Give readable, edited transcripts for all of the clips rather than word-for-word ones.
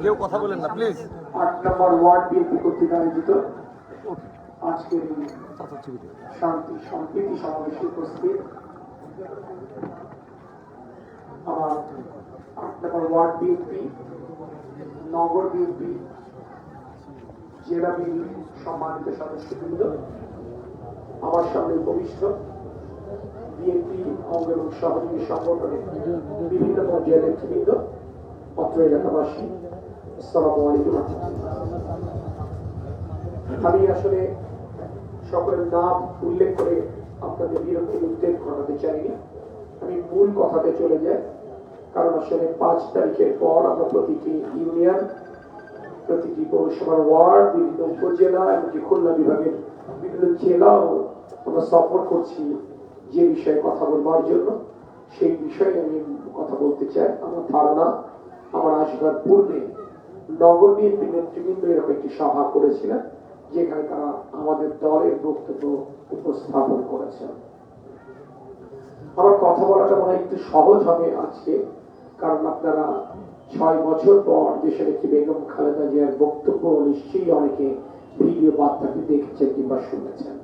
কেউ কথা বলেন না প্লিজ। 8 নম্বর ওয়ার্ড বিএনপি কর্তৃক আয়োজিত আজকের শান্তি সম্প্রীতি সমাবেশে উপস্থিত আমার 8 নম্বর ওয়ার্ড বিএনপি, নগর বিএনপি, জেলা বিএনপি সম্মানিত সদস্যবৃন্দ, আমার সামনে উপবিষ্ট বিএনপি অঙ্গ এবং সহযোগী সংগঠনের বিভিন্ন পর্যায়ের নেতৃবৃন্দ, অত্র এলাকাবাসী, আসসালামু আলাইকুম। আমি আসলে সকলের নাম উল্লেখ করে আপনাদের বিরক্তি উদ্বেগ ঘটাতে চাইনি। আমি মূল কথাতে চলে যাই, কারণ আসলে 5 তারিখের পর আমরা প্রতিটি ইউনিয়ন, প্রতিটি পৌরসভার ওয়ার্ড, বিভিন্ন উপজেলা এমনকি খুলনা বিভাগের বিভিন্ন জেলাও আমরা সফর করছি যে বিষয়ে কথা বলবার জন্য। সেই বিষয়ে আমি কথা বলতে চাই। আমার ধারণা আমার আসবার পূর্বে নগর বিএনপি নেতৃবৃন্দ এরকম একটি সভা করেছিলেন, যেখানে তারা আমাদের দলের বক্তব্য উপস্থাপন করেছেন। আমার কথা বলাটা মনে হয় একটু সহজ হবে আজকে, কারণ আপনারা 6 বছর পর দেশের একটি বেগম খালেদা জিয়ার বক্তব্য নিশ্চয়ই অনেকে ভিডিও বার্তাটি দেখেছেন কিংবা শুনেছেন।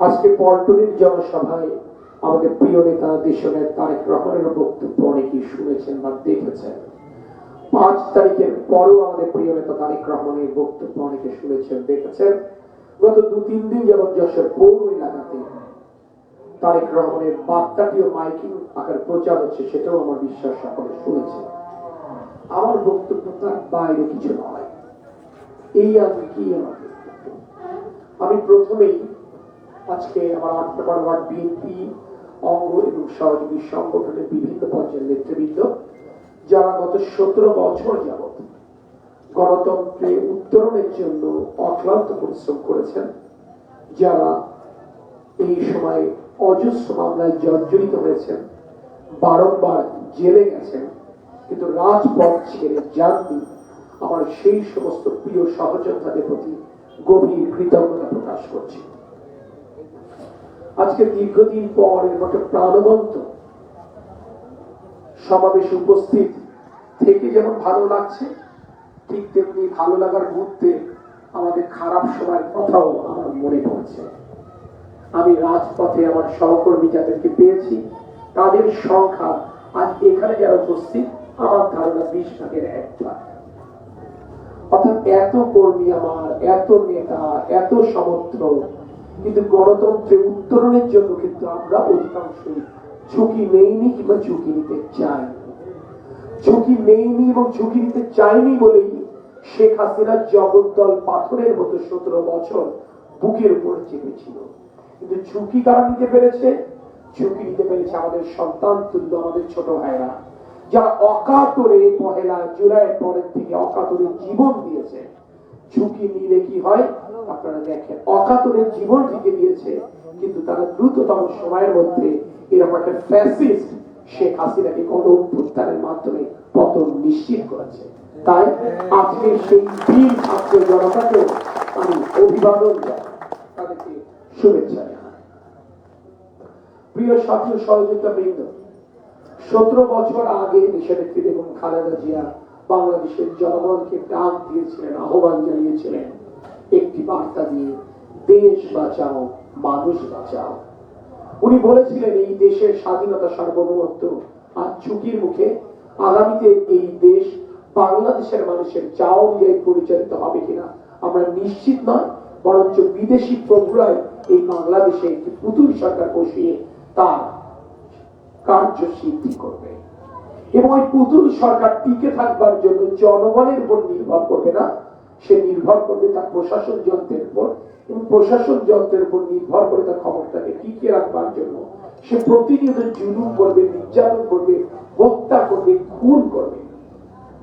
আজকে পল্টনের জনসভায় আমাদের প্রিয় নেতা দেশনেতা তারেক রহমানের বক্তব্য অনেকেই শুনেছেন বা দেখেছেন। 5 তারিখের পরও আমাদের প্রিয় নেতা তারেক রহমানের বক্তব্য অনেকে শুনেছেন, দেখেছেন। গত 2-3 দিন যাবৎ যশোর পৌর এলাকাতে তারেক রহমানের বার্তাটিও মাইকিং আকারে প্রচার হচ্ছে, সেটাও আমার বিশ্বাস সকলে শুনেছে। আমার বক্তব্য তার বাইরে কিছু নয়। এই আমি কি আমার আমি প্রথমেই আজকে আমার 8 নম্বর ওয়ার্ড বিএনপি অঙ্গ এবং সহযোগী সংগঠনের বিভিন্ন পর্যায়ের নেতৃবৃন্দ, যারা গত 17 বছর যাবৎ গণতন্ত্রে উত্তরণের জন্য অক্লান্ত পরিশ্রম করেছেন, যারা এই সময় অজস্র মামলায় জর্জরিত হয়েছেন, বারংবার জেলে গেছেন, কিন্তু রাজপথ ছেড়ে যাননি, আমার সেই সমস্ত প্রিয় সহযোদ্ধাদের প্রতি গভীর কৃতজ্ঞতা প্রকাশ করছি। আজকে দীর্ঘদিন পর এরকম প্রাণবন্ত সমাবেশে উপস্থিত থেকে যেমন ভালো লাগছে, ঠিক তেমনি ভালো লাগার মুহূর্তে আমাদের খারাপ সময়ের কথাও আমার মনে পড়ছে। আমি রাজপথে আমার সহকর্মী যাদেরকে পেয়েছি, তাদের সংখ্যা আজ এখানে যারা উপস্থিত আমার ধারণা 20 ভাগের 1 ভাগ। অর্থাৎ এত কর্মী আমার, এত নেতা, এত সমর্থক, কিন্তু গণতন্ত্রে উত্তরণের জন্য কিন্তু আমরা অধিকাংশই ঝুঁকি নেইনি কিংবা ঝুঁকি নিতে চাইনি। ঝুঁকি নেইনি এবং ঝুঁকি নিতে চাইনি বলেই শেখ হাসিনার জগদ্দল পাথরের মতো 17 বছর বুকের উপর চেপেছিল। কিন্তু ঝুঁকি কারা নিতে পেরেছে? ঝুঁকি নিতে পেরেছে আমাদের সন্তান তুল্য আমাদের ছোট ভাইরা, যারা অকাতরে 1 জুলাই পরের থেকে অকাতরে জীবন দিয়েছে। ঝুঁকি নিলে কি হয় আপনারা দেখেন, অকাতরে জীবন থেকে দিয়েছে, কিন্তু তারা দ্রুততম সময়ের মধ্যে এরকম একটা ফ্যাসিস্ট শেখ হাসিনাকে গণ-অভ্যুত্থানের মাধ্যমে পতন নিশ্চিত করেছে। তাই আজকে সেই বীর ছাত্র জনতাকে আমি অভিবাদন জানাই, তাদেরকে শুভেচ্ছা জানাই। প্রিয় ছাত্র সহযোগিতা বৃন্দ, 17 বছর আগে দেশের নেত্রী বেগম খালেদা জিয়া বাংলাদেশের জনগণকে ডাক দিয়েছিলেন, আহ্বান জানিয়েছিলেন একটি বার্তা দিয়ে, দেশ বাঁচাও মানুষ বাঁচাও। উনি বলেছিলেন এই দেশের স্বাধীনতা সার্বভৌমত্ব আর ঝুঁকির মুখে আগামীতে এই দেশ বাংলাদেশের মানুষের চাও নিয়ে পরিচালিত হবে কিনা আমরা নিশ্চিত নয়, বরঞ্চ বিদেশি প্রভুরাই এই বাংলাদেশে একটি পুতুল সরকার বসিয়ে তার কার্য সিদ্ধি করবে। এবং ওই পুতুল সরকার টিকে থাকবার জন্য জনগণের উপর নির্ভর করবে না, সে নির্ভর করবে তার প্রশাসন যন্ত্রের উপর, এবং প্রশাসন যন্ত্রের উপর নির্ভর করে তার ক্ষমতাকে টিকে রাখবার জন্য সে প্রতিনিয়ত জুলুম করবে, নির্যাতন করবে, হত্যা করবে, খুন করবে।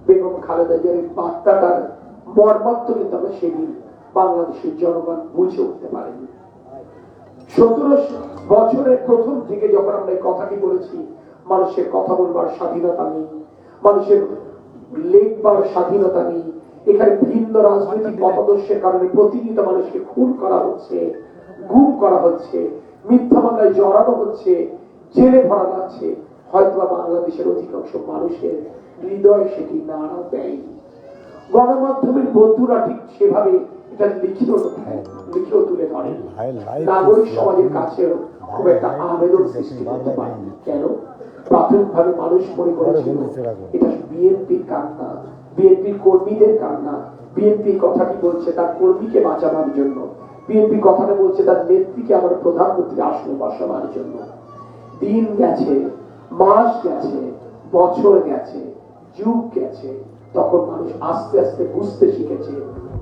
বেগম খালেদা জিয়ার এই বার্তাটার মর্মার্থ কিন্তু আমরা সেদিন বাংলাদেশের জনগণ বুঝে উঠতে পারেনি। 17 বছরের প্রথম থেকে যখন আমরা এই কথাটি বলেছি, মানুষের কথা বলবার স্বাধীনতা নেই, মানুষের লেখবার স্বাধীনতা নেই, এখানে ভিন্ন রাজনৈতিক মতাদর্শের কারণে প্রতিনিয়ত মানুষকে খুন করা হচ্ছে, গুম করা হচ্ছে, মিথ্যা মামলায় জড়ানো হচ্ছে, জেলে ভরা যাচ্ছে, হয়তো বাংলাদেশের অধিকাংশ মানুষের হৃদয় সেটি নাড়া দেয়নি। গণমাধ্যমের বন্ধুরা ঠিক সেভাবে এটা লিখেও তুলে ধরেন। নাগরিক সমাজের কাছেও খুব একটা আবেদন সৃষ্টি করতে পারে। কেন? প্রাথমিকভাবে মানুষ মনে করেছিল এটা বিএনপির কান্না, বিএনপির কর্মীদের কান্না। বিএনপি কথাটি বলছে তার কর্মীকে বাঁচাবার জন্য, বিএনপি কথাটা বলছে তার নেত্রীকে আবার প্রধানমন্ত্রী আসনে বসাবার জন্য। দিন গেছে, মাস গেছে, বছর গেছে, যুগ গেছে, তখন মানুষ আস্তে আস্তে বুঝতে শিখেছে,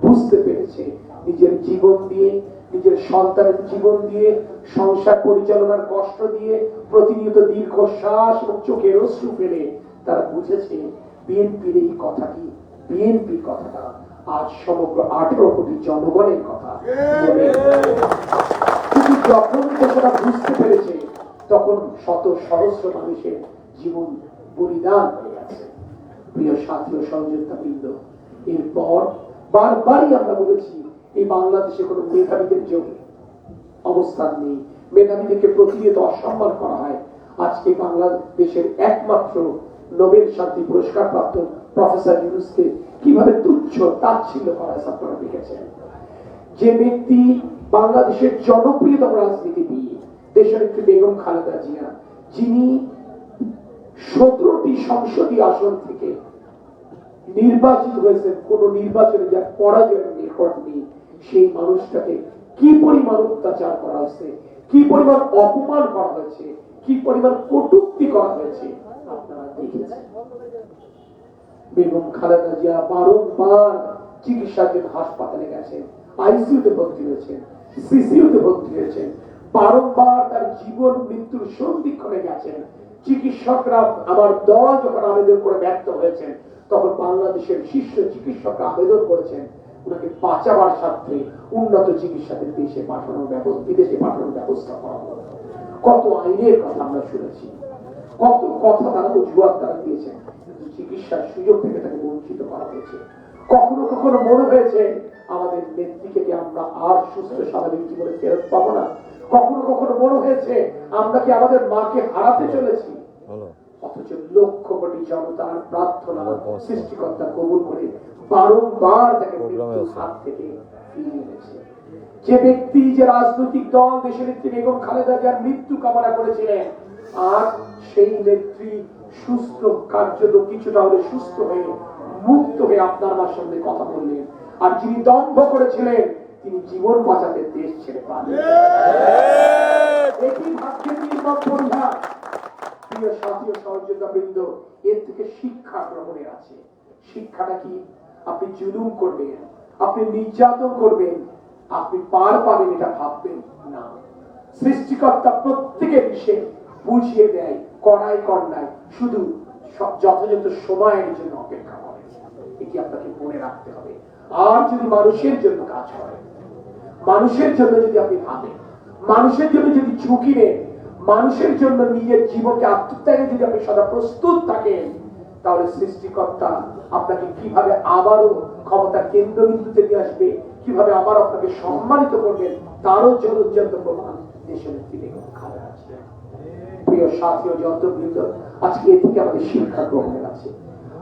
বুঝতে পেরেছে নিজের জীবন দিয়ে, নিজের সন্তানের জীবন দিয়ে, সংসার পরিচালনার কষ্ট দিয়ে, প্রতিনিয়ত দীর্ঘশ্বাস এবং চোখের অশ্রু ফেলে তারা বুঝেছে বিএনপির এই কথাটি, বিএনপির কথাটা আজ সমগ্র 18 কোটি জনগণের কথা। কিন্তু যখন সেটা বুঝতে পেরেছে তখন শত সহস্র মানুষের জীবন বলিদান হয়ে গেছে। প্রিয় সাথী ও সহযোগিতা বৃন্দ, এরপর বারবারই আমরা বলেছি এই বাংলাদেশে কোনো মেধাবীদের যোগ অবস্থান নেই, মেধাবীদেরকে প্রতিনিয়ত অসম্মান করা হয়। আজকে বাংলাদেশের একমাত্র নোবেল শান্তি পুরস্কার প্রাপ্ত প্রফেসর ইউনূসকে কিভাবে তুচ্ছ তাচ্ছিল্য করা হয় আপনারা দেখেছেন। যে ব্যক্তি বাংলাদেশের জনপ্রিয়তম রাজনীতিবিদ দেশনেত্রী বেগম খালেদা জিয়া, যিনি 17টি সংসদীয় আসন থেকে নির্বাচিত হয়েছেন, কোন নির্বাচনে যার পরাজয়ের রেকর্ড নেই, সেই মানুষটাকে কি পরিমাণ অত্যাচার করা হয়েছে, কি পরিমাণ অপমান করা হয়েছে, কি পরিমাণ কটূক্তি করা হয়েছে আপনারা দেখেছেন। বেগম খালেদা জিয়া বারংবার চিকিৎসার জন্য হাসপাতালে গেছেন, আইসিইউতে ভর্তি হয়েছেন, সিসিইউতে ভর্তি হয়েছেন, বারংবার তার জীবন মৃত্যুর সন্ধিক্ষণে গেছেন। চিকিৎসকরা, আমার দল যখন আবেদন করে ব্যর্থ হয়েছেন, তখন বাংলাদেশের শীর্ষ চিকিৎসকরা আবেদন করেছেন ওনাকে বাঁচাবার স্বার্থে উন্নত চিকিৎসাদের বিদেশে পাঠানোর ব্যবস্থা করা হবে। কত আইনের কথা আমরা শুনেছি, কত কথা তারা অজুহাত তারা দিয়েছেন, কিন্তু চিকিৎসার সুযোগ থেকে তাকে বঞ্চিত করা হয়েছে। কখনো কখনো মনে হয়েছে আমাদের নেত্রীকে আমরা আর সুস্থ স্বাভাবিক জীবনে ফেরত পাবো না। কখনো কখনো মনে হয়েছে আমরা কি আমাদের মাকে হারাতে চলেছি। অথচ লক্ষ কোটি জনতার প্রার্থনা সৃষ্টিকর্তা কবুল করে বারংবার তাকে মৃত্যুর হাত থেকে ফিরিয়ে এনেছে। যে ব্যক্তি, যে রাজনৈতিক দল দেশের নেত্রী বেগম খালেদা জিয়ার মৃত্যু কামনা করেছিলেন, আর সেই নেত্রী সুস্থ, কার্যত কিছুটা হলে সুস্থ হয়ে মুক্ত হয়ে আপনার আমার সঙ্গে কথা বললেন, আর যিনি দম্ভ করেছিলেন তিনি জীবন বাঁচাতে দেশ ছেড়ে পারেন। এটি ভাগ্যের নির্মম পরিহার। প্রিয় সাথী ও সহযোগিতা বৃন্দ, এর থেকে শিক্ষা গ্রহণের আছে। শিক্ষাটা কি? আপনি জুলুম করবেন, আপনি নির্যাতন করবেন, আপনি পার পাবেন এটা ভাববেন না। সৃষ্টিকর্তা প্রত্যেকের বিষয়ে বুঝিয়ে দেয়, কড়াই কন্যায় শুধু যথাযথ সময়ের জন্য অপেক্ষা করে। এটি আপনাকে মনে রাখতে হবে। আর যদি মানুষের জন্য কাজ করে, মানুষের জন্য যদি আপনি ভাবেন, মানুষের জন্য যদি ঝুঁকি নেন, মানুষের জন্য নিজের জীবনকে আত্মত্যাগে যদি আপনি সদা প্রস্তুত থাকেন, তাহলে সৃষ্টিকর্তা আপনাকে কিভাবে আবারও ক্ষমতার কেন্দ্রবিন্দুতে নিয়ে আসবে, কিভাবে আবার আপনাকে সম্মানিত করবেন, তারও জলজ্জান্ত প্রমাণ দেশের নেত্রী বেগম খালেদা জিয়া। প্রিয় সাথী ও যন্ত্রবৃন্দ, আজকে এ থেকে আমাদের শিক্ষা গ্রহণের আছে।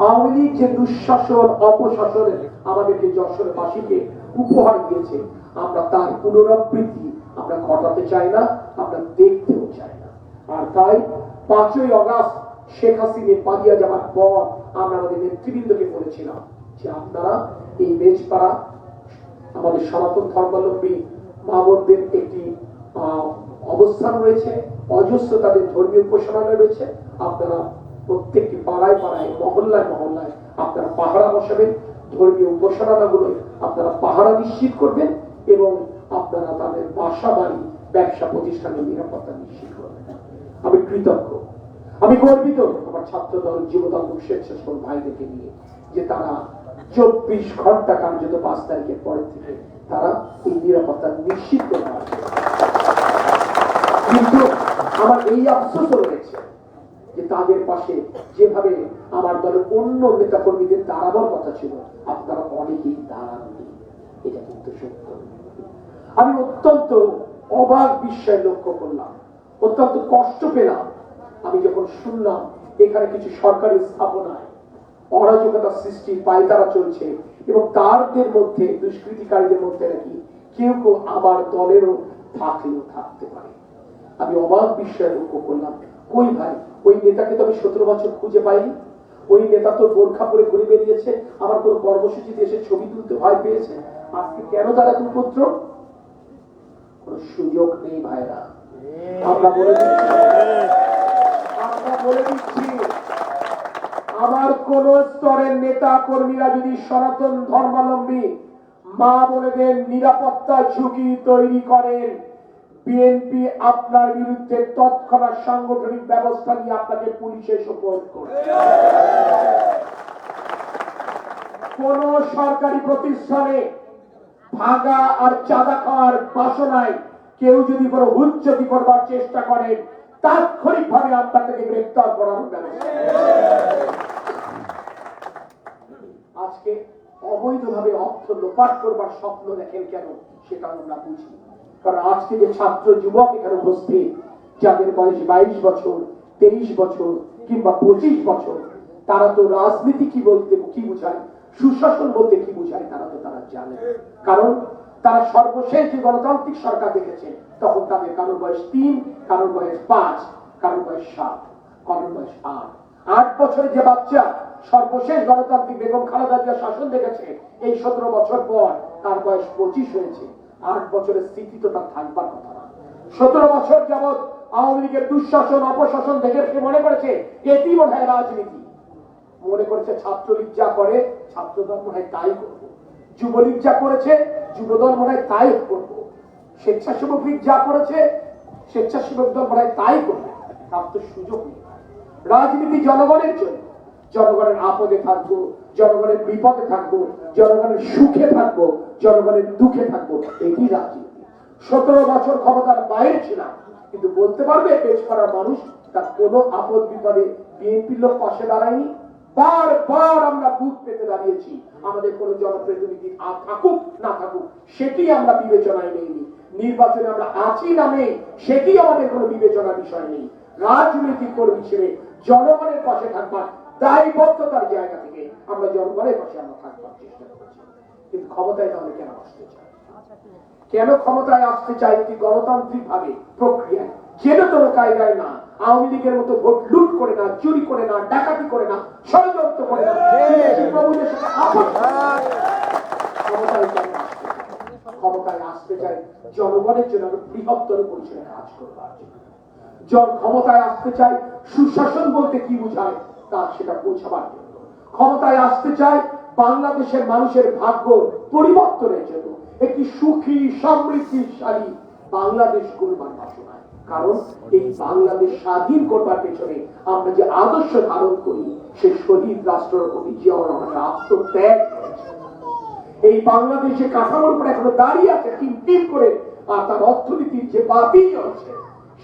আওয়ামী লীগ যে দুঃশাসন, অপশাসনে আমাদেরকে যশোরবাসীকে উপহার দিয়েছে, আমরা তার পুনরাবৃত্তি আমরা ঘটাতে চাই না, আমরা দেখতেও চাই না। আর তাই 5ই আগস্ট শেখ হাসিনা পালিয়ে যাওয়ার পর আমরা আমাদের নেতৃবৃন্দকে বলেছিলাম যে আপনারা এই বেজপাড়া আমাদের সনাতন ধর্মাবলম্বী মা বোনদের একটি অবস্থান রয়েছে, অজস্র তাদের ধর্মীয় উপাসনালয় রয়েছে, আপনারা প্রত্যেকটি পাড়ায় পাড়ায়, মহল্লায় মহল্লায় আপনারা পাহারা বসাবেন, ধর্মীয় উপাসনালয়গুলোয় আপনারা পাহারা নিশ্চিত করবেন এবং আপনারা তাদের বাসা বাড়ি, ব্যবসা প্রতিষ্ঠানের নিরাপত্তা নিশ্চিত করবেন। আমি কৃতজ্ঞ, আমি গর্বিত আমার ছাত্র দল, যুবদল, স্বেচ্ছাসেবক ভাইদেরকে নিয়ে, যে তারা 24 ঘন্টা কার্যত 5 তারিখের পরের থেকে তারা এই নিরাপত্তা নিশ্চিত করে আসছে। কিন্তু আমার এই আফসোস রয়েছে যে তাদের পাশে যেভাবে আমার দলের অন্য নেতা কর্মীদের দাঁড়াবার কথা ছিল, আপনারা অনেকেই দাঁড়াননি। এটা কিন্তু সত্য। আমি অত্যন্ত অবাক বিস্ময় লক্ষ্য করলাম, অত্যন্ত কষ্ট পেলাম আমি যখন শুনলাম এখানে কিছু সরকারি স্থাপনায় অরাজকতা সৃষ্টির পায়তারা চলছে এবং তাদের মধ্যে দুষ্কৃতিকারীদের মধ্যে নাকি কেউ কেউ আমার দলেরও থাকলেও থাকতে পারে। আমি অবাক বিস্ময়ে লক্ষ্য করলাম, কই ভাই, ওই নেতাকে তো আমি 17 বছর খুঁজে পাইনি। ওই নেতা তো বোরখা পরে ঘুরে বেরিয়েছে, আমার কোন কর্মসূচিতে এসে ছবি তুলতে ভয় পেয়েছে। আজকে কেন তারা কুপুত্র? কোন সুযোগ নেই ভাইরা। আমরা বলে দিচ্ছি, আমার কোন স্তরের নেতা কর্মীরা যদি সনাতন ধর্মাবলম্বী মা বোনেদের নিরাপত্তা ঝুঁকি তৈরি করেন, বিএনপি আপনার বিরুদ্ধে তৎক্ষণাৎ সাংগঠনিক ব্যবস্থা নিয়ে আপনাকে পুলিশে সোপর্দ করবে। কোন সরকারি প্রতিষ্ঠানে ভাগা আর চাঁদা খাওয়ার বাসনায় কেউ যদি কোনো হুজ্জতি করবার চেষ্টা করেন, তাৎক্ষণিকভাবে আপনাকে গ্রেফতার করার ব্যবস্থা। আজকে অবৈধভাবে অর্থ লোপাট করবার স্বপ্ন দেখেন কেন, সেটা আমরা বুঝি। কারণ আজকে যে ছাত্র যুবক এখানে উপস্থিত, যাদের বয়স 22 বছর, 23 বছর কিংবা 25 বছর, তারা তো রাজনীতি কি বলতে কি বোঝায়, সুশাসন বলতে কি বোঝায় তারা জানে। কারণ তারা সর্বশেষ যে গণতান্ত্রিক সরকার দেখেছে, তখন তাদের কারোর বয়স 3, কারোর বয়স 5, কারোর বয়স 7, কারোর বয়স 8। 8 বছরের যে বাচ্চা সর্বশেষ গণতান্ত্রিক বেগম খালেদা জিয়ার শাসন দেখেছে, এই 17 বছর পর তার বয়স 25 হয়েছে। 8 বছরের স্মৃতি তো তার থাকবার কথা না। 17 বছর যাবৎ আওয়ামী লীগের দুঃশাসন অপশাসন দেখে সে মনে করেছে এটি মনে হয় রাজনীতি। মনে করেছে ছাত্রলীগ যা করে ছাত্রদল মনে হয় তাই করবো, যুবলীগ যা করেছে যুবদল মনে হয় তাই করবো, স্বেচ্ছাসেবক লীগ যা করেছে স্বেচ্ছাসেবক দল মনে হয় তাই করবে। তার তো সুযোগ নেই। রাজনীতি জনগণের জন্য, জনগণের আপদে থাকবো, জনগণের বিপদে থাকবো, জনগণের সুখে থাকবো, জনগণের দুঃখে থাকবো, এটি রাজনীতি। 17 বছর ক্ষমতার বাইরে ছিলাম, কিন্তু বলতে পারবে পেশ করার মানুষ তার কোন আপদ বিপদে বিএনপির লোক পাশে দাঁড়ায়নি। বারবার আমরা বুথ পেতে দাঁড়িয়েছি, আমাদের কোন জনপ্রতিনিধি থাকুক না থাকুক সেটি আমরা বিবেচনায় নেইনি। নির্বাচনে আমরা আছি না নেই সেটি আমাদের কোনো বিবেচনার বিষয় নেই। রাজনৈতিক কর্মী হিসেবে জনগণের পাশে থাকবার দায়বদ্ধতার জায়গা থেকে আমরা জনগণের পাশে আমরা থাকবার চেষ্টা করছি। কিন্তু ক্ষমতায় তাহলে কেন আসতে চাই? কেন ক্ষমতায় আসতে চাই? একটি গণতান্ত্রিক ভাবে প্রক্রিয়ায়, যেন তোর কায়দায় না, আওয়ামী লীগের মতো ভোট লুট করে না, চুরি করে না, ডাকাতি করে না, ষড়যন্ত্র করে না। ক্ষমতায় আসতে চাই জনগণের জন্য বৃহত্তর পরিসরে কাজ করবার জন্য। ক্ষমতায় আসতে চাই সুশাসন বলতে কি বোঝায় তা সেটা বোঝাবার জন্য। ক্ষমতায় আসতে চাই বাংলাদেশের মানুষের ভাগ্য পরিবর্তনের জন্য, একটি সুখী সমৃদ্ধিশালী বাংলাদেশ গড়বার বাসনায়। কারণ এই বাংলাদেশ স্বাধীন করবার পেছনে আমরা যে আদর্শ ধারণ করি, সে শহীদ রাষ্ট্রপতি জিয়াউর রহমানের আত্মত্যাগ। এই বাংলাদেশে কাঠামোর উপর এখনো দাঁড়িয়ে আছে টিম টিম করে, আর তার অর্থনীতির যে বাতি জ্বলছে,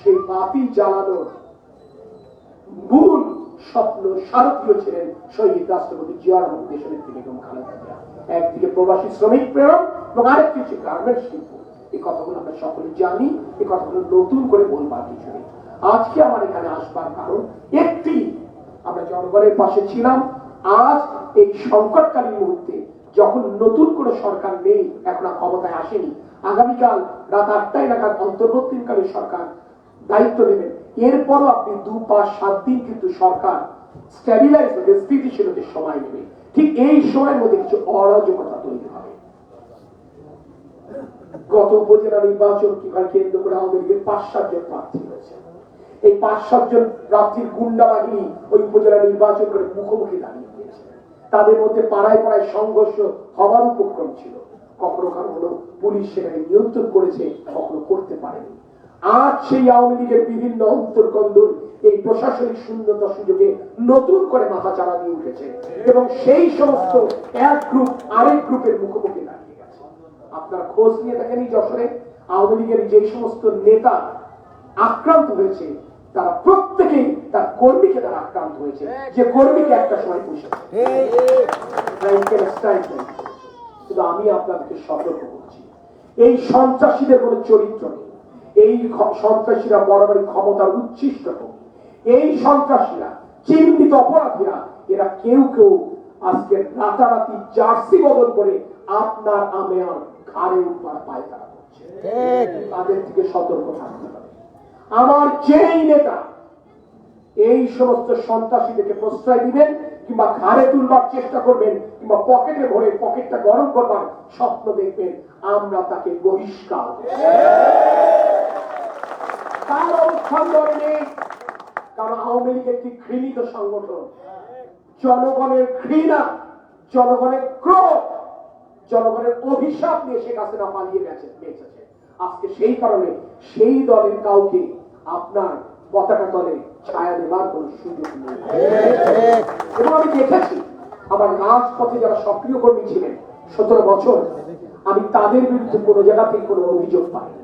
সেই বাতি জ্বালানোর মূল স্বপ্ন সারথীও ছিলেন শহীদ রাষ্ট্রপতি জিয়াউর রহমান দেশনেত্রী বেগম খালেদা জিয়া। একদিকে প্রবাসী শ্রমিক প্রেরণ এবং আরেকটি হচ্ছে গার্মেন্টস শিল্প। এই কথাগুলো আমরা সকলে জানি, এই কথাগুলো নতুন করে বলবার কিছু নেই। আজকে আমার এখানে আসবার কারণ একটি, আমরা জনগণের পাশে ছিলাম। আজ এই সংকটকালীন মুহূর্তে যখন নতুন করে সরকার নেই, এখন ক্ষমতায় আসেনি, আগামীকাল রাত 8টায় নাগাদ অন্তর্বর্তীকালীন সরকার দায়িত্ব নেবেন। এরপরও আপনি 2, 5, 7 দিন কিন্তু সরকার স্ট্যাবিলাইজ হবে, স্থিতিশীলতার সময় নেবে। ঠিক এই সময়ের মধ্যে কিছু অরাজকতা তৈরি হবে। গত উপজেলা নির্বাচন কি কেন্দ্র করে আওয়ামী লীগের 5-7 জন প্রার্থী হয়েছে। এই 5-7 জন প্রার্থীর গুন্ডা বাহিনী ওই উপজেলা নির্বাচন করে মুখোমুখি দাঁড়িয়ে দিয়েছে। তাদের মধ্যে পাড়ায় পাড়ায় সংঘর্ষ হবার উপক্রম ছিল। কখনো কখনো পুলিশ সেখানে নিয়ন্ত্রণ করেছে, কখনো করতে পারেনি। আজ সেই আওয়ামী লীগের বিভিন্ন অন্তর্কন্দর এই প্রশাসনিক শূন্যতা সুযোগে নতুন করে মাথা চাড়া দিয়ে উঠেছে এবং সেই সমস্ত এক গ্রুপ আরেক গ্রুপের মুখোমুখি দাঁড়িয়ে গেছে। আপনারা খোঁজ নিয়ে দেখেন এই যশোরে আওয়ামী লীগের যে সমস্ত নেতা আক্রান্ত হয়েছে, তারা প্রত্যেকেই তার কর্মীকে তারা আক্রান্ত হয়েছে, যে কর্মীকে একটা সময় পুষে। কিন্তু আমি আপনাদেরকে সতর্ক করছি, এই সন্ত্রাসীদের কোন চরিত্র নেই। এই সন্ত্রাসীরা বরাবরই ক্ষমতার উচ্ছিষ্ট। এই সন্ত্রাসীরা চিহ্নিত অপরাধীরা, এরা কেউ কেউ আজকে রাতারাতি জার্সি বদল করে আপনার আমার ঘাড়ে উপর পায়তারা করছে। তাদের থেকে সতর্ক থাকতে হবে। আমার যেই নেতা এই সমস্ত সন্ত্রাসীদেরকে প্রশ্রয় দিবেন কিংবা ঘাড়ে তুলবার চেষ্টা করবেন কিংবা পকেটে ভরে পকেটটা গরম করবার স্বপ্ন দেখবেন, আমরা তাকে বহিষ্কার তার অবস্থান ধরে। কারণ আওয়ামী লীগ একটি ঘৃণিত সংগঠন, জনগণের ঘৃণা, জনগণের ক্রোধ, জনগণের অভিশাপ নিয়ে শেখ হাসিনা পালিয়ে বেঁচেছে। আজকে সেই কারণে সেই দলের কাউকে আপনার পতাকা দলে ছায়া দেবার কোন সুযোগ নেই। এবং আমি দেখেছি আমার রাজপথে যারা সক্রিয় কর্মী ছিলেন 17 বছর, আমি তাদের বিরুদ্ধে কোনো জায়গা থেকে কোনো অভিযোগ পাইনি।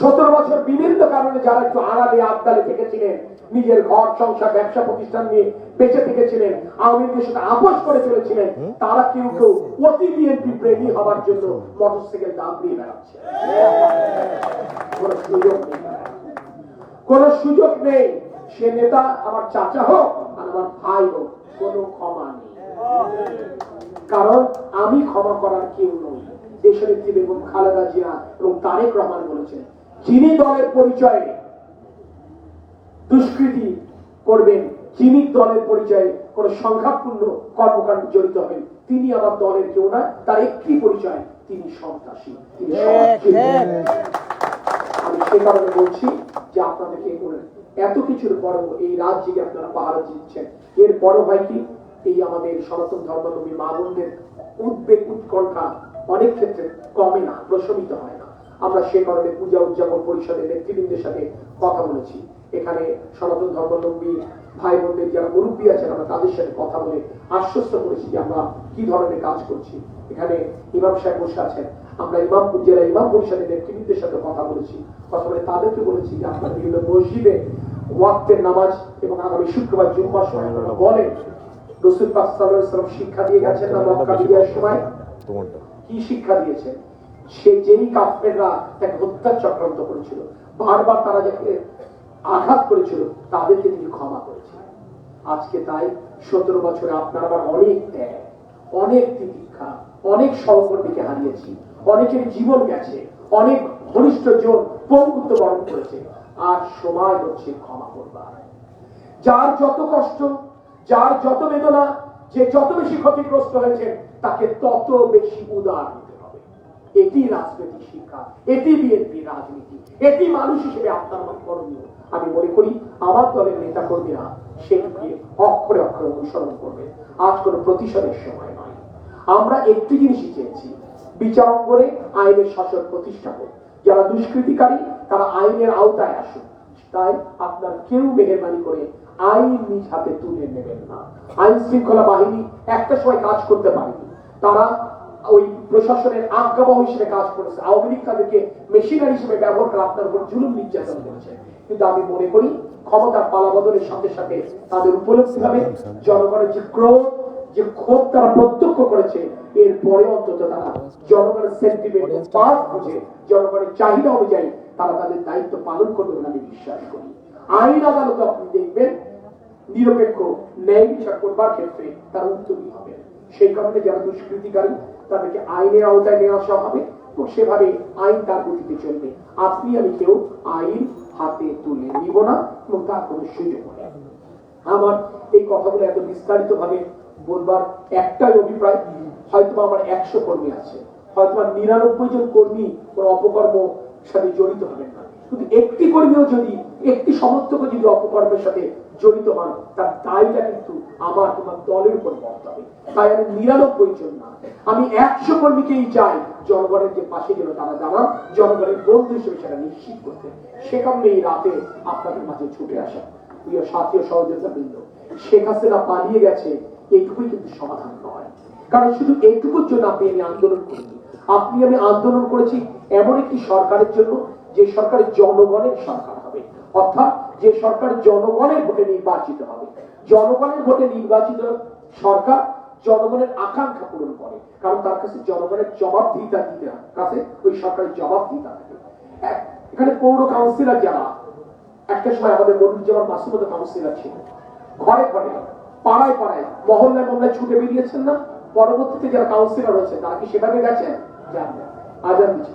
17 বছর বিভিন্ন কারণে যারা একটু আড়ালে আবদালে থেকেছিলেন, নিজের ঘর সংসার ব্যবসা প্রতিষ্ঠান নিয়ে বেঁচে থেকেছিলেন, আওয়ামী লীগের সাথে আপোষ করে চলেছিলেন, তারা কেউ কেউ অতি বিএনপি প্রেমী হওয়ার জন্য মোটরসাইকেল দাম দিয়ে বেড়াচ্ছে। কোন সুযোগ নেই। সে নেতা আমার চাচা হোক আর আমার ভাই হোক, কোনো ক্ষমা নেই। কারণ আমি ক্ষমা করার কেউ নই। দেশনেত্রী বেগম খালেদা জিয়া এবং তারেক রহমান বলেছেন, যিনি দলের পরিচয়ে দুষ্কৃতি করবেন, যিনি দলের পরিচয়ে কোন সংঘাতপূর্ণ কর্মকাণ্ডে জড়িত হবেন, তিনি আমার দলের কেউ না। তার একটি পরিচয়, তিনি সন্ত্রাসী, তিনি আমি সে কারণে বলছি যে আপনাদেরকে এত কিছুর পরেও এই রাজ্যকে আপনারা পাহারা দিচ্ছেন। এর পরও হয় কি, এই আমাদের সনাতন ধর্মাবলম্বী মা বোনদের উদ্বেগ উৎকণ্ঠা অনেক ক্ষেত্রে কমে না, প্রশমিত হয় না। আমরা সে কারণে পূজা উদযাপন পরিষদের নেতৃবৃন্দের সাথে কথা বলেছি। এখানে সনাতন ধর্মাবলম্বী ভাই বোনদের যারা মুরব্বী আছেন, আমরা তাদের সাথে কথা বলে আশ্বস্ত করেছি যে আমরা কি ধরনের কাজ করছি। এখানে ইমাম সাহেব বসে আছেন, আমরা জেলা ইমাম পরিষদের নেতৃবৃন্দের সাথে কথা বলেছি। কথা বলে তাদেরকে বলেছি যে আপনারা বিভিন্ন মসজিদে ওয়াক্তের নামাজ এবং আগামী শুক্রবার জুম্মার সময় বলেন, রাসূল পাক সাল্লাল্লাহু আলাইহি ওয়াসাল্লাম শিক্ষা দিয়ে গেছেন না মক্কা বিজয়ের সময়, কি শিক্ষা দিয়েছেন? সে যেই কাফেররা তাকে হত্যার চক্রান্ত করেছিল, বারবার তারা যাকে আঘাত করেছিল, তাদেরকে তিনি ক্ষমা করেছিলেন। আজকে তাই 17 বছরে আপনার আবার অনেক ত্যাগ, অনেক তিতিক্ষা, অনেক সহকর্মীকে হারিয়েছি, অনেকের জীবন গেছে, অনেক ঘনিষ্ঠ জন পঙ্গুত্ব বরণ করেছে। আর সময় হচ্ছে ক্ষমা করবার। যার যত কষ্ট, যার যত বেদনা, যে যত বেশি ক্ষতিগ্রস্ত হয়েছে, তাকে তত বেশি উদার হতে হবে। এটি রাজনৈতিক শিক্ষা, এটি বিএনপি রাজনীতি, এটি মানুষ হিসেবে আপনার আমার করণীয়। আমি মনে করি আমার দলের নেতা কর্মীরা সেটিকে অক্ষরে অক্ষরে অনুসরণ করবে। আজ কোনো প্রতিশোধের সময় নয়। আমরা একটি জিনিসই চেয়েছি, বিচার অঙ্গনে আইনের শাসন প্রতিষ্ঠা হোক। যারা দুষ্কৃতিকারী তারা আইনের আওতায় আসুন। তাই আপনার কেউ মেহেরবানি করে আইন নিজ হাতে তুলে নেবেন না। আইন শৃঙ্খলা বাহিনী একটা সময় কাজ করতে পারেনি, তারা ওই প্রশাসনের আজ্ঞাবহ হিসেবে কাজ করেছে। আওয়ামী লীগ তাদেরকে মেশিনারি হিসেবে ব্যবহার করে আপনার উপর জুলুম নির্যাতন করেছে। কিন্তু আমি মনে করি ক্ষমতার পালাবদলের সাথে সাথে তাদের উপলব্ধি হবে জনগণের যে ক্রোধ, যে ক্ষোভ তারা প্রত্যক্ষ করেছে, এরপরে অন্তত তারা জনগণের সেন্টিমেন্ট পাস বুঝে জনগণের চাহিদা অনুযায়ী তারা তাদের দায়িত্ব পালন করবে বলে আমি বিশ্বাস করি। আইন আদালত আপনি দেখবেন নিরপেক্ষ ন্যায় বিচার করবার ক্ষেত্রে তারা উদ্যোগী হবে। সেই কারণে যারা দুষ্কৃতিকারী তাদেরকে আইনের আওতায় নিয়ে আসা হবে এবং সেভাবে আইন তার গতিতে চলবে। আপনি আমি কেউ আইন হাতে তুলে নিব না এবং তার কোনো সুযোগ নেই। আমার এই কথাগুলো এত বিস্তারিত ভাবে বলবার একটাই অভিপ্রায়, হয়তো আমার 100 কর্মী আছে, হয়তো 99 জন কর্মী কোনো অপকর্ম সাথে জড়িত হবেন না, কিন্তু একটি কর্মীও যদি, একটি সমর্থক যদি অপকর্মের সাথে জড়িত হন, তার দায়টা কিন্তু আমার তোমার দলের উপর পড়তে হবে। তাই আমি 99 জন না, আমি 100 কর্মীকেই চাই জনগণের যে পাশে যেন তারা জানান, জনগণের বন্ধু হিসেবে সেটা নিশ্চিত করতে। সে কারণে এই রাতে আপনাদের মাঝে ছুটে আসা। প্রিয় সাথী ও সহযোগিতা বৃন্দ, শেখ হাসিনা পালিয়ে গেছে, এইটুকুই কিন্তু সমাধান নয়। কারণ শুধু এইটুকুর জন্য আপনি আমি আন্দোলন করিনি। আপনি আমি আন্দোলন করেছি এমন একটি সরকারের জন্য, যে সরকারের জনগণের সরকার হবে, অর্থাৎ যে সরকার জনগণের ভোটে নির্বাচিত হবে। জনগণের ভোটে নির্বাচিত সরকার জনগণের আকাঙ্ক্ষা পূরণ করে, কারণ তার কাছে জনগণের জবাবদিহিতা দিতে হয়, কাছে ওই সরকারের জবাবদিহিতা থাকে। এখানে পৌর কাউন্সিলর যারা, একটা সময় আমাদের মনিরুজ্জামান মাসুদ কাউন্সিলর ছিল, ঘরে ঘরে পাড়ায় পাড়ায় মহল্লায় মহল্লায় ছুটে বেরিয়েছেন না? পরবর্তীতে যারা কাউন্সিলর হয়েছে তারা কি সেভাবে গেছেন? যান না। আজান দিচ্ছি।